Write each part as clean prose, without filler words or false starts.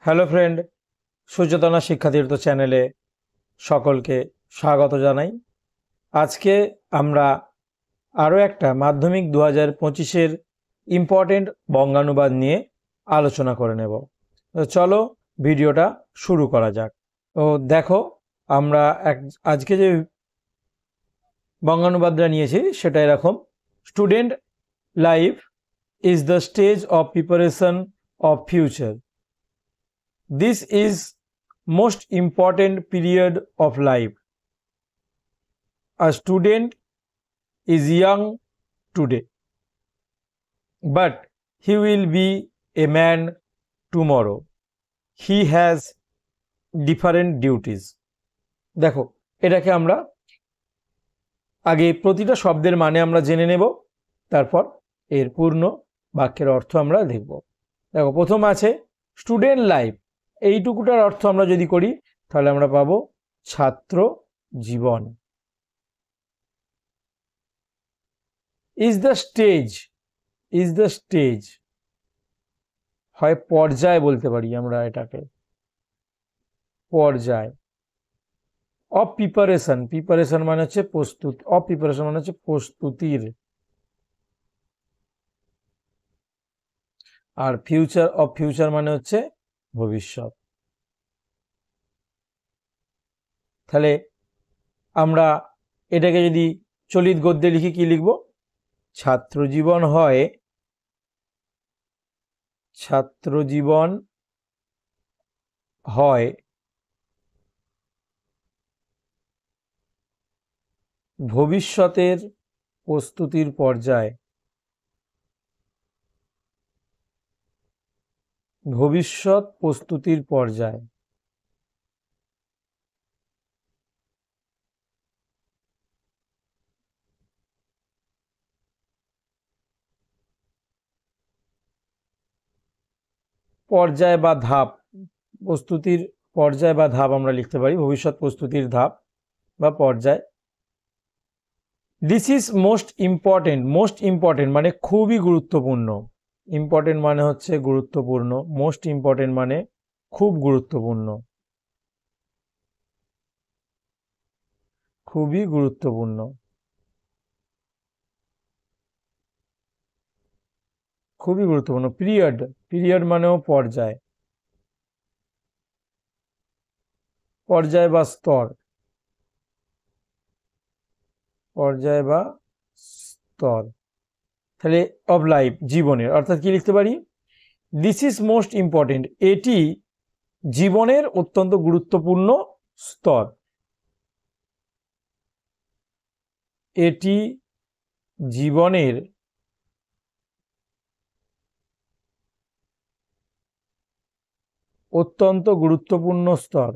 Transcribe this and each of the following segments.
Hello friend, সুচেতনা শিক্ষাতীর্থ চ্যানেলে সকলকে স্বাগত জানাই। আজকে আমরা আরও একটা মাধ্যমিক 2025-এর ইম্পর্টেন্ট বঙ্গানুবাদ নিয়ে আলোচনা করে নেব। তো চলো ভিডিওটা শুরু করা যাক। তো দেখো, আমরা আজকে যে বঙ্গানুবাদটা নিয়েছি সেটা এরকম: student life is the stage of preparation of future. This is most important period of life. A student is young today, but he will be a man tomorrow. He has different duties. দেখো, এটাকে আমরা আগে প্রতিটা শব্দের মানে আমরা জেনে নেব, তারপর এর পূর্ণ বাক্যের অর্থ আমরা দেখব। দেখো, প্রথম আছে স্টুডেন্ট লাইফ। এইটুকুটার অর্থ আমরা যদি করি তাহলে আমরা পাবো ছাত্র জীবন। ইজ দ্য স্টেজ, হয় পর্যায় বলতে পারি আমরা এটাকে, পর্যায়। অফ প্রিপারেশন মানে হচ্ছে প্রস্তুতি, অফ প্রিপারেশন মানে হচ্ছে প্রস্তুতির। আর ফিউচার মানে হচ্ছে ভবিষ্যৎ। তাহলে আমরা এটাকে যদি চলিত গদ্যে লিখি, কি লিখব? ছাত্রজীবন হয় ভবিষ্যতের প্রস্তুতির পর্যায়। ভবিষ্যৎ প্রস্তুতির পর্যায়। পর্যায় বা ধাপ, প্রস্তুতির পর্যায় বা ধাপ আমরা লিখতে পারি, ভবিষ্যৎ প্রস্তুতির ধাপ বা পর্যায়। দিস ইজ মোস্ট ইম্পর্টেন্ট মানে খুবই গুরুত্বপূর্ণ। ইম্পর্টেন্ট মানে হচ্ছে গুরুত্বপূর্ণ, মোস্ট ইম্পর্টেন্ট মানে খুব গুরুত্বপূর্ণ, খুবই গুরুত্বপূর্ণ। খুবই গুরুত্বপূর্ণ। পিরিয়ড মানেও পর্যায়, পর্যায় বা স্তর, পর্যায় বা স্তর। তাহলে অফ লাইফ, জীবনের, অর্থাৎ কি লিখতে পারি? দিস ইজ মোস্ট ইম্পর্টেন্ট, এটি জীবনের অত্যন্ত গুরুত্বপূর্ণ স্তর। এটি জীবনের অত্যন্ত গুরুত্বপূর্ণ স্তর।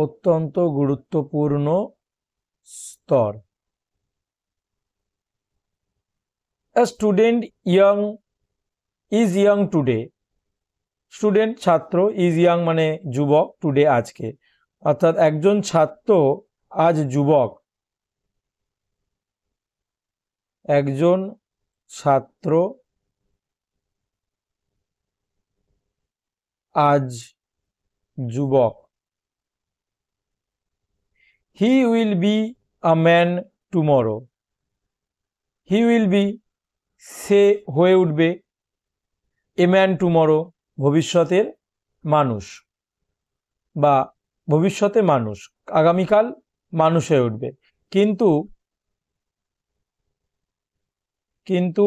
অত্যন্ত গুরুত্বপূর্ণ স্তর। A student is young today. Student ছাত্র, ইজ ইয়াং মানে যুবক, টুডে আজকে, অর্থাৎ একজন ছাত্র আজ যুবক। একজন ছাত্র আজ যুবক। He will be a man tomorrow. He will be, সে হয়ে উঠবে, এ ম্যান টুমরো, ভবিষ্যতের মানুষ, বা ভবিষ্যতে মানুষ, আগামীকাল মানুষ হয়ে উঠবে। কিন্তু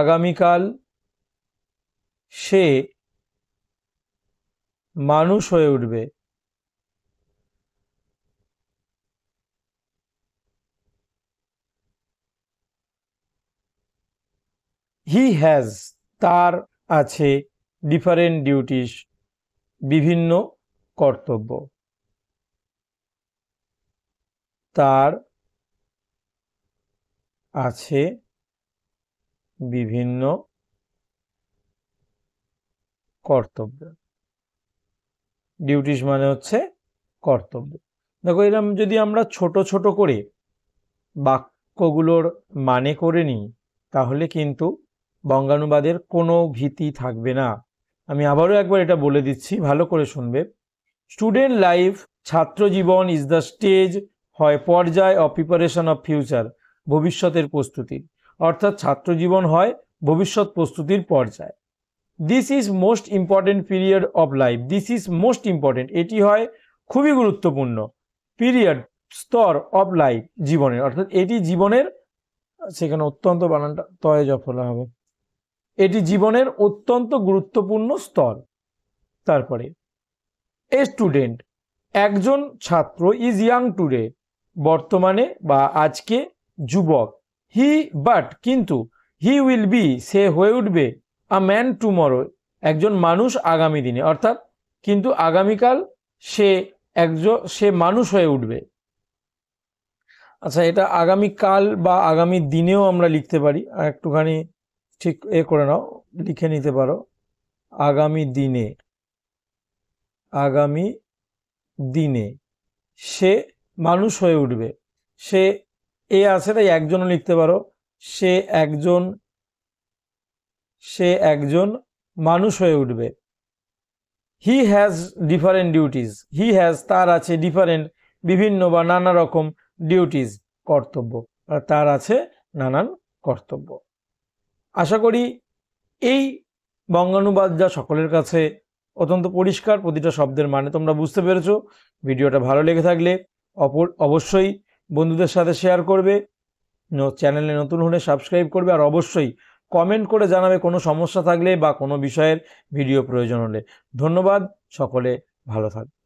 আগামীকাল সে মানুষ হয়ে উঠবে। হি হ্যাজ, তার আছে, ডিফারেন্ট ডিউটিস, বিভিন্ন কর্তব্য। তার আছে বিভিন্ন কর্তব্য। ডিউটিস মানে হচ্ছে কর্তব্য। দেখো এরকম যদি আমরা ছোট ছোট করে বাক্যগুলোর মানে করে নিই তাহলে কিন্তু বঙ্গানুবাদের কোনো ভীতি থাকবে না। আমি আবারও একবার এটা বলে দিচ্ছি, ভালো করে শুনবে। স্টুডেন্ট লাইফ, ছাত্র জীবন, ইজ দ্য স্টেজ, হয় পর্যায় অফ প্রিপারেশন অফ ফিউচার, ভবিষ্যতের প্রস্তুতির। অর্থাৎ ছাত্র জীবন হয় ভবিষ্যৎ প্রস্তুতির পর্যায়। This is most important period of life, this is most important, এটি হয় খুবই গুরুত্বপূর্ণ, পিরিয়ড স্তর অফ লাইফ, জীবনের, অর্থাৎ এটি জীবনের, সেখানে অত্যন্ত বানানটা তয়ে জফলা হবে, এটি জীবনের অত্যন্ত গুরুত্বপূর্ণ স্তর। তারপরে এ স্টুডেন্ট, একজন ছাত্র, ইজ ইয়াং টুডে, বর্তমানে বা আজকে যুবক, হি বাট কিন্তু, হি উইল বি, সে হয়ে উঠবে, আ ম্যান টুমরো, একজন মানুষ আগামী দিনে, অর্থাৎ কিন্তু আগামীকাল সে মানুষ হয়ে উঠবে। আচ্ছা, এটা আগামীকাল বা আগামী দিনেও আমরা লিখতে পারি, আর একটুখানি ঠিক করে নাও, লিখে নিতে পারো, আগামী দিনে, আগামী দিনে সে মানুষ হয়ে উঠবে। সে আছে তাই একজনও লিখতে পারো, সে একজন মানুষ হয়ে উঠবে। He has different duties, he has, তার আছে, ডিফারেন্ট বিভিন্ন বা নানা রকম, ডিউটিস কর্তব্য, আর তার আছে নানান কর্তব্য। আশা করি এই বঙ্গানুবাদ যা সকলের কাছে অত্যন্ত পরিষ্কার, প্রতিটা শব্দের মানে তোমরা বুঝতে পেরেছো। ভিডিওটা ভালো লেগে থাকলে অবশ্যই বন্ধুদের সাথে শেয়ার করবে, চ্যানেলে নতুন হলে সাবস্ক্রাইব করবে, আর অবশ্যই কমেন্ট করে জানাবে কোনো সমস্যা থাকলে বা কোনো বিষয়ের ভিডিও প্রয়োজন হলে। ধন্যবাদ, সকলে ভালো থাকবে।